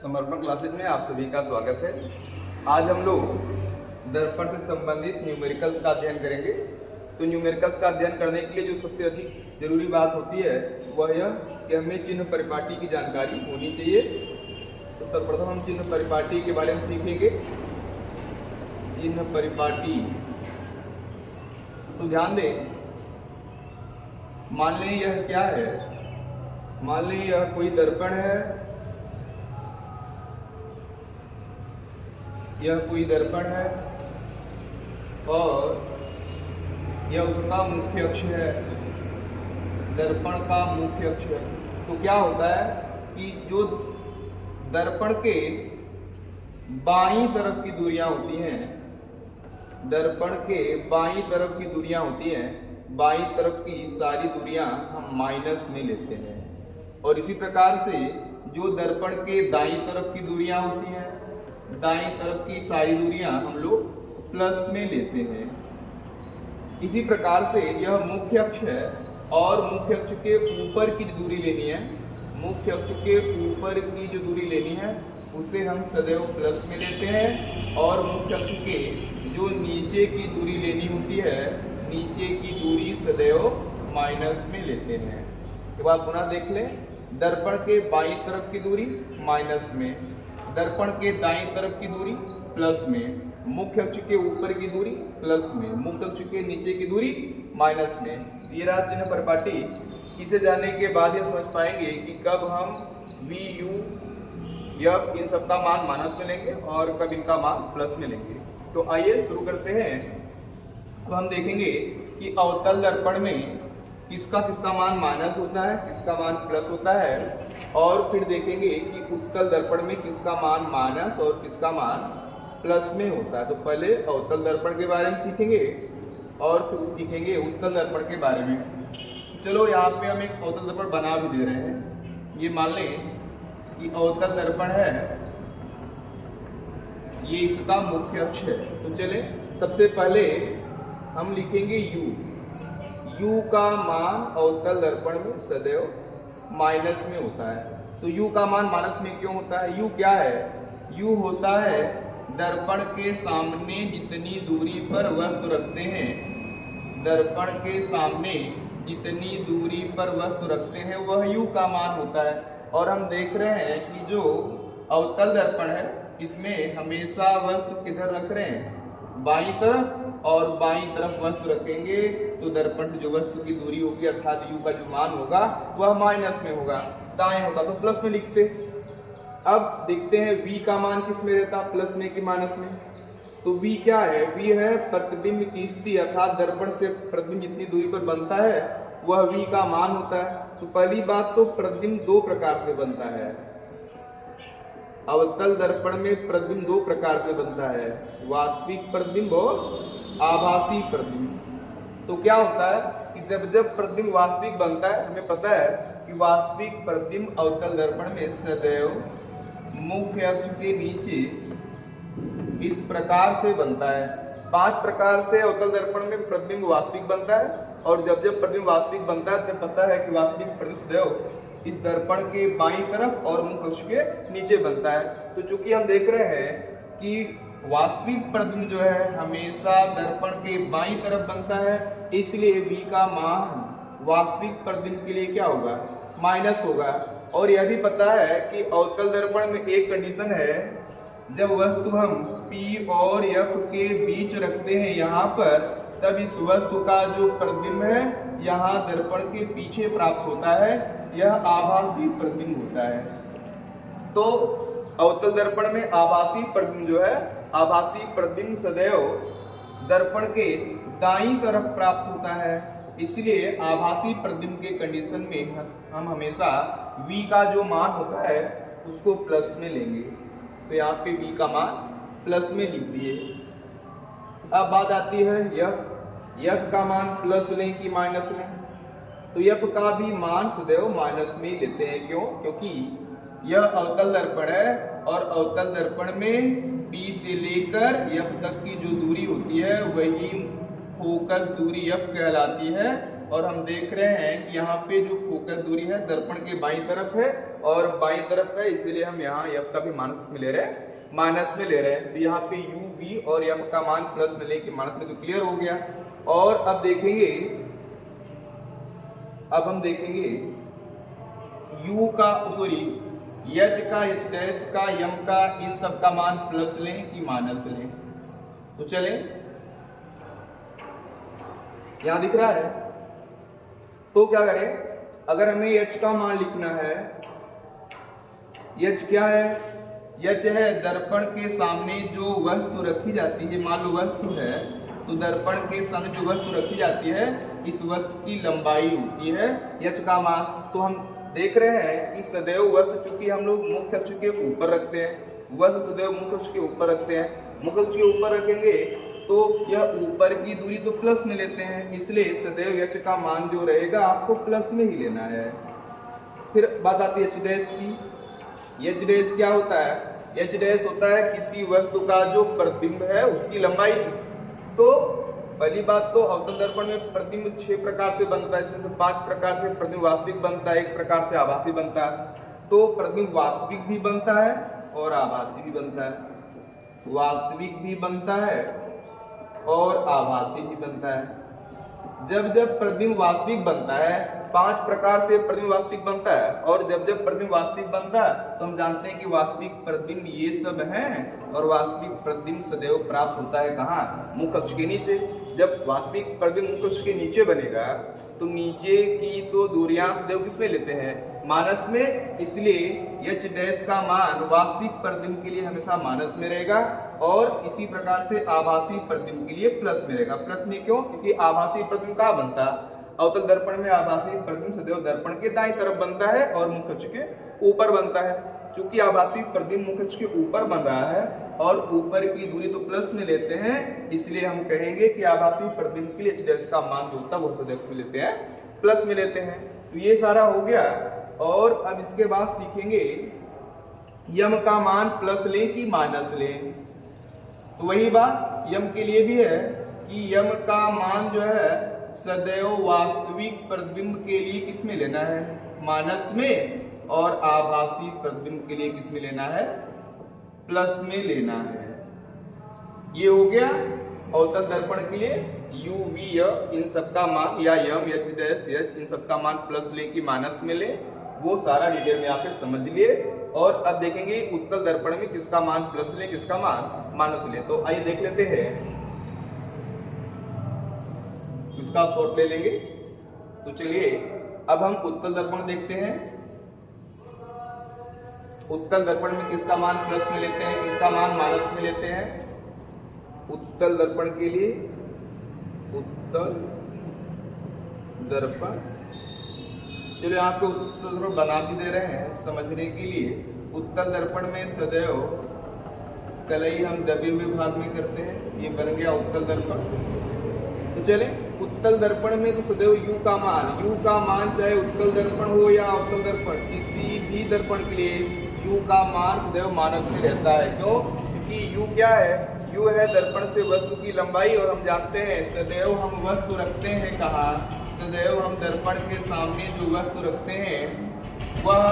समर्पण क्लासेज में आप सभी का स्वागत है। आज हम लोग दर्पण से संबंधित न्यूमेरिकल्स का अध्ययन करेंगे। तो न्यूमेरिकल्स का अध्ययन करने के लिए जो सबसे अधिक जरूरी बात होती है वह यह कि हमें चिन्ह परिपाटी की जानकारी होनी चाहिए। तो सर्वप्रथम हम चिन्ह परिपाटी के बारे में सीखेंगे। चिन्ह परिपाटी, तो ध्यान दें, मान लें यह क्या है, मान लें यह कोई दर्पण है, यह कोई दर्पण है और यह उसका मुख्य अक्ष है, दर्पण का मुख्य अक्ष है। तो क्या होता है कि जो दर्पण के बाईं तरफ की दूरियां होती हैं, दर्पण के बाईं तरफ की दूरियां होती हैं, बाईं तरफ की सारी दूरियां हम माइनस में लेते हैं। और इसी प्रकार से जो दर्पण के दाईं तरफ की दूरियां होती हैं, दाईं तरफ की सारी दूरियां हम लोग प्लस में लेते हैं। इसी प्रकार से यह मुख्य अक्ष है और मुख्य अक्ष के ऊपर की जो दूरी लेनी है, मुख्य अक्ष के ऊपर की जो दूरी लेनी है उसे हम सदैव प्लस में लेते हैं। और मुख्य अक्ष के जो नीचे की दूरी लेनी होती है, नीचे की दूरी सदैव माइनस में लेते हैं। एक बार पुनः देख लें, दर्पण के बाईं तरफ की दूरी माइनस में, दर्पण के दाईं तरफ की दूरी प्लस में, मुख्य अक्ष के ऊपर की दूरी प्लस में, मुख्य अक्ष के नीचे की दूरी माइनस में। ये रहा चिन्ह परिपाटी। इसे जानने के बाद ये समझ पाएंगे कि कब हम V, U, F इन सब का मान माइनस में लेंगे और कब इनका मान प्लस में लेंगे। तो आइए शुरू करते हैं। अब हम देखेंगे कि अवतल दर्पण में किसका किसका मान माइनस होता है, किसका मान प्लस होता है, और फिर देखेंगे कि उत्तल दर्पण में किसका मान माइनस और किसका मान प्लस में होता है। तो पहले अवतल दर्पण के बारे में सीखेंगे और फिर सीखेंगे उत्तल दर्पण के बारे में। चलो यहाँ पे हम एक अवतल दर्पण बना भी दे रहे हैं। ये मान लें कि अवतल दर्पण है, ये इसका मुख्य अक्ष है। तो चले सबसे पहले हम लिखेंगे U का मान अवतल दर्पण में सदैव माइनस में होता है। तो U का मान माइनस में क्यों होता है? U क्या है? U होता है दर्पण के सामने जितनी दूरी पर वस्तु रखते हैं, दर्पण के सामने जितनी दूरी पर वस्तु रखते हैं वह U का मान होता है। और हम देख रहे हैं कि जो अवतल दर्पण है इसमें हमेशा वस्तु किधर रख रहे हैं? बाईं तरफ। और बाईं तरफ वस्तु रखेंगे तो दर्पण से जो वस्तु की दूरी होगी अर्थात U का जो मान होगा वह माइनस में होगा। दाएं होता तो प्लस में लिखते। अब देखते हैं V का मान किस में रहता, प्लस में कि माइनस में। तो V क्या है? V है प्रतिबिंब की स्थिति, अर्थात दर्पण से प्रतिबिंब जितनी दूरी पर बनता है वह V का मान होता है। तो पहली बात तो प्रतिबिंब दो प्रकार से बनता है। अवतल दर्पण में प्रतिबिंब दो प्रकार से बनता है, वास्तविक प्रतिबिंब और आभासी प्रतिबिंब। तो क्या होता है कि जब जब प्रतिबिंब वास्तविक बनता है, हमें पता है कि वास्तविक प्रतिबिंब अवतल दर्पण में सदैव मुख्य अक्ष के नीचे इस प्रकार से बनता है। 5 प्रकार से अवतल दर्पण में प्रतिबिंब वास्तविक बनता है। और जब जब प्रतिबिंब वास्तविक बनता है तो पता है कि वास्तविक प्रतिबिंब सदैव इस दर्पण के बाईं तरफ और मुख्य अक्ष के नीचे बनता है। तो चूंकि हम देख रहे हैं कि वास्तविक प्रतिबिंब जो है हमेशा दर्पण के बाईं तरफ बनता है, इसलिए V का मान वास्तविक प्रतिबिंब के लिए क्या होगा? माइनस होगा। और यह भी पता है कि अवतल दर्पण में एक कंडीशन है, जब वस्तु हम P और F के बीच रखते हैं यहाँ पर, तब इस वस्तु का जो प्रतिबिंब है यहाँ दर्पण के पीछे प्राप्त होता है, यह आभासी प्रतिबिंब होता है। तो अवतल दर्पण में आभासी प्रतिबिंब जो है, आभासी प्रतिबिंब सदैव दर्पण के दाईं तरफ प्राप्त होता है। इसलिए आभासी प्रतिबिंब के कंडीशन में हम हमेशा V का जो मान होता है उसको प्लस में लेंगे। तो यहाँ पे V का मान प्लस में लिख दिए। अब बात आती है F का मान प्लस लें कि माइनस लें? तो F का भी मान सदैव माइनस में ही लेते हैं। क्यों? क्योंकि यह अवतल दर्पण है और अवतल दर्पण में P से लेकर F तक की जो दूरी होती है वही फोकस दूरी F कहलाती है। और हम देख रहे हैं कि यहाँ पे जो फोकस दूरी है दर्पण के बाईं तरफ है और बाई तरफ है, इसीलिए हम यहाँ f का भी मान किसमें ले रहे हैं, माइनस में ले रहे हैं। तो यहाँ पे u v और f का मान प्लस में लेके माइनस में, तो क्लियर हो गया। और अब हम देखेंगे u का सॉरी h का, h डैश का, m का, इन सब का मान प्लस लें कि माइनस लें। तो चले, यहां दिख रहा है, तो क्या करें, अगर हमें h का मान लिखना है, h क्या है, h है दर्पण के सामने जो वस्तु रखी जाती है, मान लो वस्तु है, तो दर्पण के सामने जो वस्तु रखी जाती है, इस वस्तु की लंबाई होती है h का मान। तो हम देख रहे हैं कि सदैव वस्तु, चूंकि हम लोग मुख्य अक्ष के ऊपर रखते हैं, वस्तु सदैव मुख्य अक्ष के ऊपर रखते हैं, मुख्य अक्ष के ऊपर रखेंगे तो यह ऊपर की दूरी तो प्लस में लेते हैं, इसलिए सदैव h का मान जो रहेगा आपको प्लस में ही लेना है। फिर बात आती है h डैश की। h डैश क्या होता है, h डैश होता है किसी वस्तु का जो प्रतिबिंब है उसकी लंबाई। तो पहली बात तो अवतल दर्पण में प्रतिबिंब 6 प्रकार से बनता है, इसमें से 5 प्रकार से प्रतिबिंब वास्तविक बनता है, 1 प्रकार से आभासी बनता है। तो प्रतिबिंब वास्तविक भी बनता है और आभासी भी बनता है, वास्तविक भी बनता है और आभासी भी बनता है। जब प्रतिबिंब वास्तविक बनता है, 5 प्रकार से प्रतिबिंब वास्तविक बनता है, और जब प्रतिबिंब वास्तविक बनता है तो हम जानते हैं कि वास्तविक प्रतिबिंब ये सब हैं, और वास्तविक प्रतिबिंब सदैव प्राप्त होता है कहाँ, मुख्य अक्ष के नीचे। जब वास्तविक प्रतिबिंब मुख्य अक्ष के नीचे बनेगा तो नीचे की तो दूरियां सदैव किसमें लेते हैं, माइनस में, इसलिए h डैश का मान वास्तविक प्रतिबिंब के लिए हमेशा माइनस में रहेगा, और इसी प्रकार से आभासी प्रतिबिंब के लिए प्लस में रहेगा। प्लस में क्यों, क्योंकि आभासी प्रतिबिंब कहाँ बनता है, अवतल दर्पण में आभासी प्रतिबिंब सदैव दर्पण के दाईं तरफ बनता है और मुख्य अक्ष के ऊपर बनता है। चूंकि आभासी प्रतिबिंब मुख्य अक्ष के ऊपर बन रहा है और ऊपर की दूरी तो प्लस में लेते हैं, इसलिए हम कहेंगे कि आभासी प्रतिबिंब के लिए h डैश का मान जो होता है वो सदैव में लेते हैं, प्लस में लेते हैं। तो ये सारा हो गया। और अब इसके बाद सीखेंगे यम का मान प्लस लें कि माइनस लें। तो वही बात यम के लिए भी है कि यम का मान जो है सदैव वास्तविक प्रतिबिंब के लिए किसमें लेना है, माइनस में, और आभासी प्रतिबिंब के लिए किसमें लेना है, प्लस में लेना है। ये हो गया अवतल दर्पण के लिए u v इन सब का मान, या यम h डैश h इन सब का मान प्लस ले कि माइनस में ले, वो सारा डिटेल में आप समझ लिए। और अब देखेंगे उत्तल दर्पण में किसका मान प्लस ले, किसका मान माइनस ले। तो आइए देख लेते हैं, इसका शॉर्ट ले लेंगे। तो चलिए अब हम उत्तल दर्पण देखते हैं। उत्तल दर्पण में किसका मान प्लस में लेते हैं, किसका मान माइनस में लेते हैं। उत्तल दर्पण के लिए उत्तल दर्पण, चलो यहाँ पे उत्तल दर्पण बना भी दे रहे हैं समझने के लिए। उत्तल दर्पण में सदैव कलई हम दबे हुए भाग में करते हैं, ये बन गया उत्तल दर्पण। तो चले उत्तल दर्पण में तो सदैव u का मान चाहे उत्तल दर्पण हो या अवतल दर्पण, किसी भी दर्पण के लिए u का मान सदैव माइनस में रहता है। क्यों, क्योंकि u क्या है, u है दर्पण से वस्तु की लंबाई, और हम जानते हैं सदैव हम वस्तु रखते हैं कहाँ, सदैव हम दर्पण के सामने जो वस्तु रखते हैं वह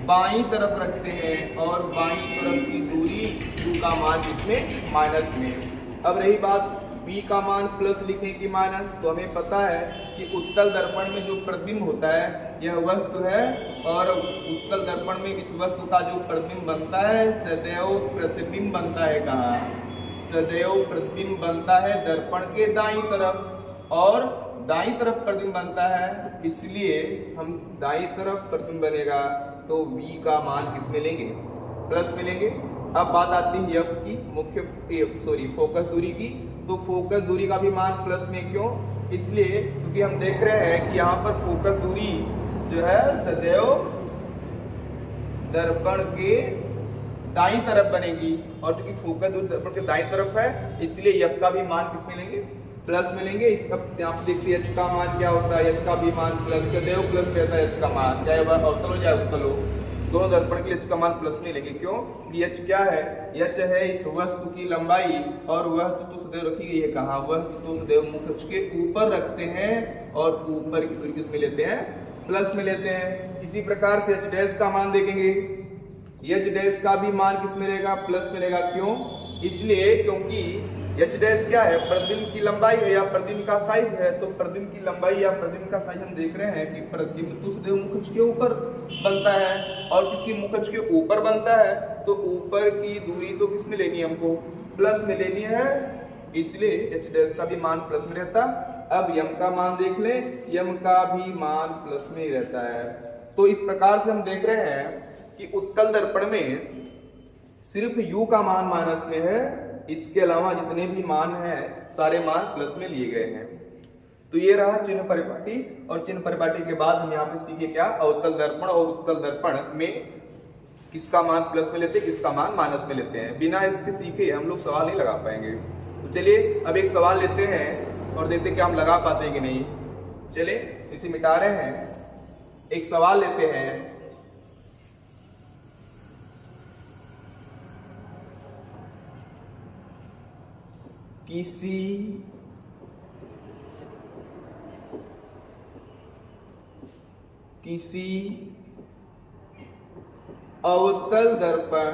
बाईं तरफ रखते हैं, और बाईं तरफ की दूरी u का मान जिसमें माइनस में। अब रही बात b का मान प्लस लिखें कि माइनस, तो हमें पता है कि उत्तल दर्पण में जो प्रतिबिंब होता है यह वस्तु है, और उत्तल दर्पण में इस वस्तु का जो प्रतिबिंब बनता है सदैव प्रतिबिंब बनता है कहाँ, सदैव प्रतिबिंब बनता है दर्पण के दाईं तरफ, और दाईं तरफ प्रतिबिंब बनता है, इसलिए हम दाईं तरफ प्रतिबिंब बनेगा तो v का मान किस में लेंगे, प्लस में लेंगे। अब बात आती है f की, फोकस दूरी की। तो फोकस दूरी का भी मान प्लस में, क्यों, इसलिए क्योंकि हम देख रहे हैं कि यहाँ पर फोकस दूरी जो है सदैव दर्पण के दाईं तरफ बनेगी, और चूंकि फोकस दूरी दर्पण के दाईं तरफ है इसलिए f का भी मान किस में लेंगे, प्लस में लेंगे। इस अब यहाँ पे देखते हैं h का मान क्या होता है, h का भी मान प्लस, सदैव प्लस रहता है h का मान, चाहे वह अवतल हो चाहे उत्तल हो, दोनों दर्पण के लिए h का मान प्लस में लेंगे। क्यों, h क्या है, h है इस वस्तु की लंबाई, और वस्तु तो सदैव रखी गई है कहाँ, वस्तु तो सदैव मुख्य अक्ष के ऊपर रखते हैं, और ऊपर की दूरी किस में लेते हैं, प्लस में लेते हैं। इसी प्रकार से h डैश का मान देखेंगे, h डैश का भी मान किस में रहेगा, प्लस में रहेगा। क्यों? इसलिए क्योंकि h डैश क्या है, प्रतिबिंब की लंबाई है या प्रतिबिंब का साइज है। तो प्रतिबिंब की लंबाई या प्रतिबिंब का साइज हम देख रहे हैं कि प्रतिबिंब तो सदैव मुखच के ऊपर बनता है, और क्योंकि मुखच के ऊपर बनता है तो ऊपर की दूरी तो किस में लेनी है, हमको प्लस में लेनी है, इसलिए h डैश का भी मान प्लस में रहता। अब यम का मान देख लें, यम का भी मान प्लस में ही रहता है। तो इस प्रकार से हम देख रहे हैं कि उत्तल दर्पण में सिर्फ u का मान माइनस में है, इसके अलावा जितने भी मान हैं सारे मान प्लस में लिए गए हैं। तो ये रहा चिन्ह परिपाटी, और चिन्ह परिपाटी के बाद हम यहाँ पे सीखे क्या, अवतल दर्पण और उत्तल दर्पण में किसका मान प्लस में लेते हैं, किसका मान माइनस में लेते हैं। बिना इसके सीखे हम लोग सवाल नहीं लगा पाएंगे। तो चलिए अब एक सवाल लेते हैं और देखते हैं कि हम लगा पाते हैं कि नहीं। चलिए इसे मिटा रहे हैं, एक सवाल लेते हैं। किसी अवतल दर्पण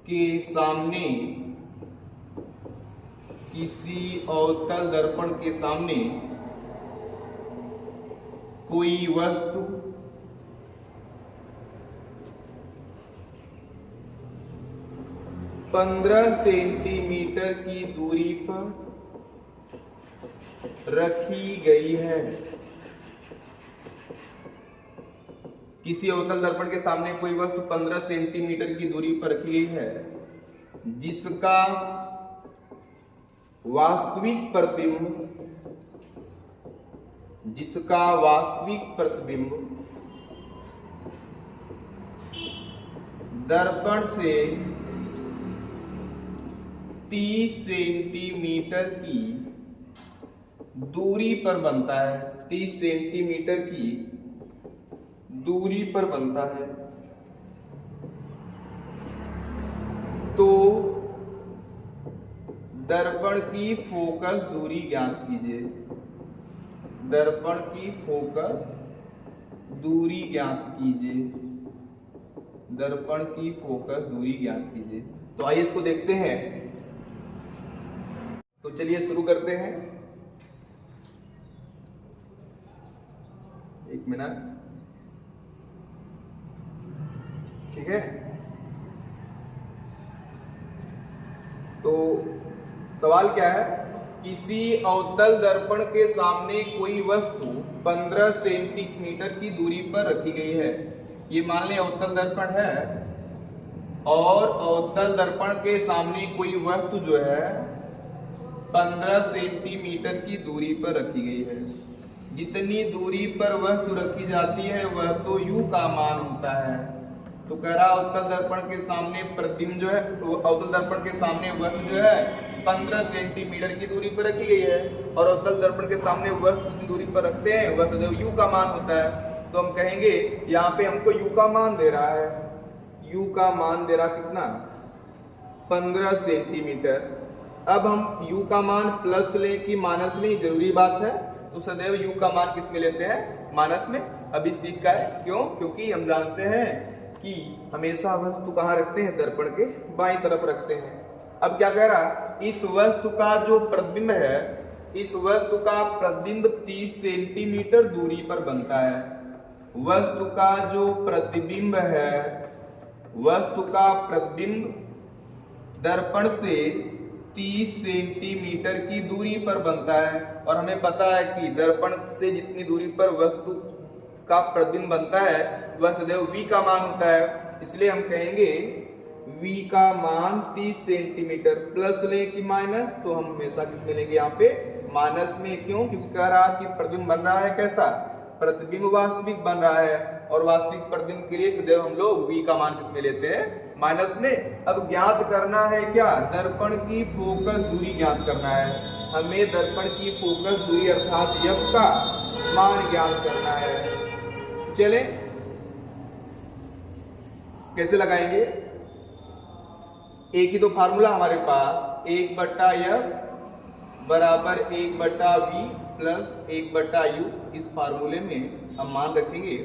के सामने, किसी अवतल दर्पण के सामने कोई वस्तु 15 सेंटीमीटर की दूरी पर रखी गई है। किसी अवतल दर्पण के सामने कोई वस्तु 15 सेंटीमीटर की दूरी पर रखी गई है, जिसका वास्तविक प्रतिबिंब दर्पण से 30 सेंटीमीटर की दूरी पर बनता है। 30 सेंटीमीटर की दूरी पर बनता है। तो दर्पण की फोकस दूरी ज्ञात कीजिए। दर्पण की फोकस दूरी ज्ञात कीजिए। दर्पण की फोकस दूरी ज्ञात कीजिए। तो आइए इसको देखते हैं। तो चलिए शुरू करते हैं। एक मिनट, ठीक है। तो सवाल क्या है, किसी अवतल दर्पण के सामने कोई वस्तु 15 सेंटीमीटर की दूरी पर रखी गई है। ये मान लें अवतल दर्पण है, और अवतल दर्पण के सामने कोई वस्तु जो है 15 सेंटीमीटर की दूरी पर रखी गई है। जितनी दूरी पर वस्तु रखी जाती है वह तो u का मान होता है। तो कह रहा अवतल दर्पण के सामने प्रतिबिंब जो है, तो अवतल दर्पण के सामने वस्तु जो है 15 सेंटीमीटर की दूरी पर रखी गई है, और अवतल दर्पण के सामने वस्तु जितनी दूरी पर रखते हैं वह सदैव u का मान होता है। तो हम कहेंगे यहाँ पे हमको u का मान दे रहा है, u का मान दे रहा कितना, 15 सेंटीमीटर। अब हम u का मान प्लस लें कि माइनस लें, जरूरी बात है। तो सदैव u का मान किस में लेते हैं, माइनस में। अभी सीख का है, क्यों, क्योंकि हम जानते हैं कि हमेशा वस्तु कहाँ रखते हैं, दर्पण के बाईं तरफ रखते हैं। अब क्या कह रहा, इस वस्तु का जो प्रतिबिंब है, इस वस्तु का प्रतिबिंब 30 सेंटीमीटर दूरी पर बनता है। वस्तु का जो प्रतिबिंब है, वस्तु का प्रतिबिंब दर्पण से 30 सेंटीमीटर की दूरी पर बनता है, और हमें पता है कि दर्पण से जितनी दूरी पर वस्तु का प्रतिबिंब बनता है वह सदैव v का मान होता है। इसलिए हम कहेंगे v का मान 30 सेंटीमीटर। प्लस लें कि माइनस, तो हम हमेशा किस में लेंगे, यहाँ पे माइनस में। क्यों, क्योंकि कह रहा कि प्रतिबिंब बन रहा है कैसा, प्रतिबिंब वास्तविक बन रहा है, और वास्तविक प्रतिबिंब के लिए सदैव हम लोग v का मान किस में लेते हैं, माइनस में। अब ज्ञात करना है क्या, दर्पण की फोकस दूरी ज्ञात करना है। हमें दर्पण की फोकस दूरी अर्थात f का मान ज्ञात करना है। चले कैसे लगाएंगे, एक ही तो फार्मूला हमारे पास, 1/f बराबर 1/v प्लस 1/u। इस फार्मूले में हम मान रखेंगे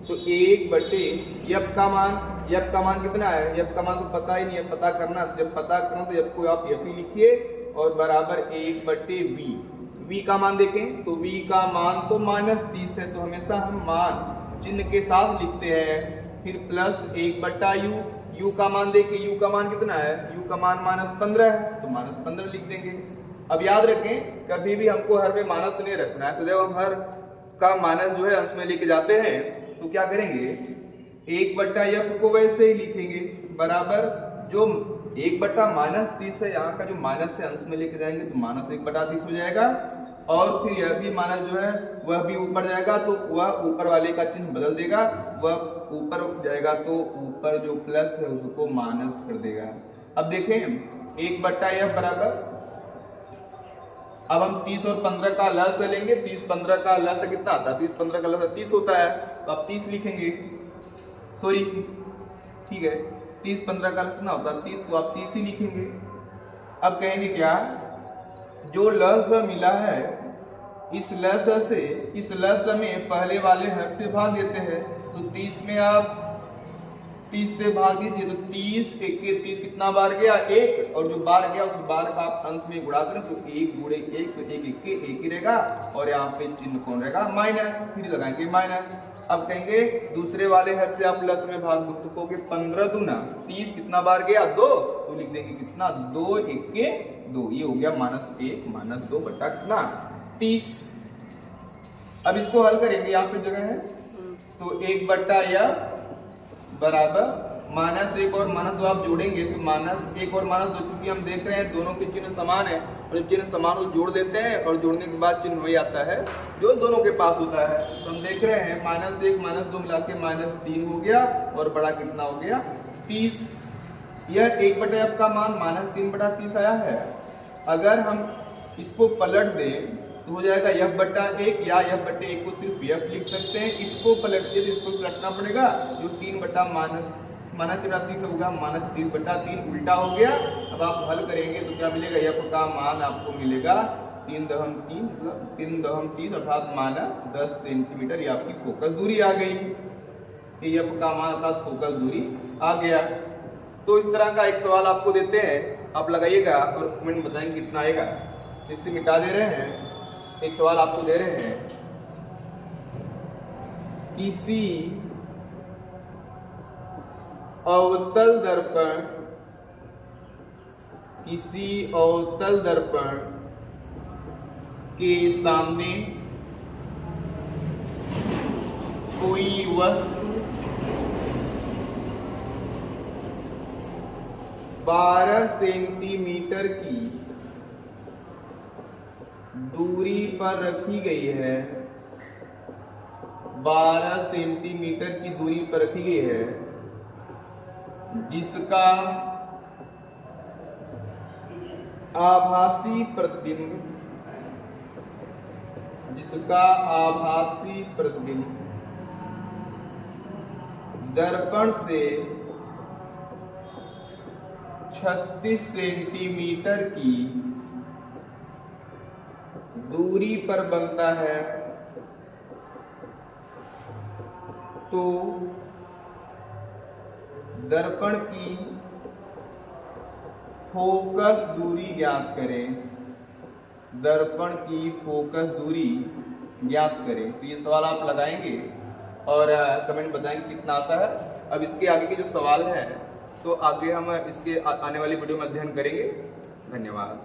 तो 1/f का मान कितना है? f का मान तो पता ही नहीं है, पता करना। जब पता करना तो f को आप f ही लिखिए और बराबर 1/v। v का मान देखें तो v का मान तो -30 है, तो हमेशा हम मान चिन्ह के साथ लिखते हैं। फिर प्लस 1/u। u का मान देखें, u का मान कितना है? u का मान -15 है, तो -15 लिख देंगे। अब याद रखें कभी भी हमको हर में माइनस नहीं रखना है, सदैव हम हर का माइनस जो है अंश में लेके जाते हैं। तो क्या करेंगे? 1/f को वैसे ही लिखेंगे बराबर जो 1/-30 है, यहाँ का जो माइनस से अंश में लेके जाएंगे तो -1/30 हो जाएगा। और फिर यह भी माइनस जो है वह भी ऊपर जाएगा तो वह ऊपर वाले का चिन्ह बदल देगा, वह ऊपर जाएगा तो ऊपर जो प्लस है उसको माइनस कर देगा। अब देखें 1/f बराबर, अब हम 30 और 15 का लस लेंगे। 30-15 का लस कितना आता है? 30-15 का लस 30 होता है, तो आप 30 लिखेंगे। सॉरी, ठीक है, 30-15 का लस कितना होता है? 30, तो आप 30 ही लिखेंगे। अब कहेंगे क्या? जो लस मिला है इस लस में पहले वाले हर से भाग देते हैं, तो 30 में आप 30 से भाग दीजिए तो 30 1 30 कितना बार गया? 1, और जो बार गया उस बार का आप अंश में गुणा करें तो 1 × 1 तो 1 1 ही रहेगा, और यहाँ पे चिन्ह कौन रहेगा? माइनस। फिर लगाएंगे माइनस। अब कहेंगे दूसरे वाले हर से आप प्लस में भाग दो, तो कहोगे 15 दूना 30 कितना बार गया? 2, तो लिख देंगे कितना? 2 1 2। ये हो गया -1 -2 बटा कितना? 30। अब इसको हल करेंगे, यहाँ पे जगह है तो 1/f बराबर -1 और -2 आप जोड़ेंगे तो -1 और -2, क्योंकि हम देख रहे हैं दोनों के चिन्ह समान है, और जब चिन्ह समान हो जोड़ देते हैं और जोड़ने के बाद चिन्ह वही आता है जो दोनों के पास होता है। तो हम देख रहे हैं -1 -2 मिला के -3 हो गया, और बड़ा कितना हो गया? 30। यह 1/f का मान -3/30 आया है। अगर हम इसको पलट दें तो हो जाएगा f/1, या f/1 को सिर्फ f लिख सकते हैं। इसको पलटिए तो इसको पलटना पड़ेगा, जो 3/-30 होगा -30/3 उल्टा हो गया। अब आप हल करेंगे तो क्या मिलेगा? f का मान आपको मिलेगा 3×3 मतलब 3×30 अर्थात -10 सेंटीमीटर। ये आपकी फोकस दूरी आ गई। ये f का मान अर्थात फोकस दूरी आ गया। तो इस तरह का एक सवाल आपको देते हैं, आप लगाइएगा और कमेंट बताएंगे कितना आएगा। इससे मिटा दे रहे हैं, एक सवाल आपको दे रहे हैं, किसी अवतल दर्पण के सामने कोई वस्तु 12 सेंटीमीटर की दूरी पर रखी गई है। 12 सेंटीमीटर की दूरी पर रखी गई है, जिसका आभासी प्रतिबिंब दर्पण से 36 सेंटीमीटर की दूरी पर बनता है, तो दर्पण की फोकस दूरी ज्ञात करें। दर्पण की फोकस दूरी ज्ञात करें। तो ये सवाल आप लगाएंगे और कमेंट बताएंगे कितना आता है। अब इसके आगे के जो सवाल है तो आगे हम इसके आने वाली वीडियो में अध्ययन करेंगे। धन्यवाद।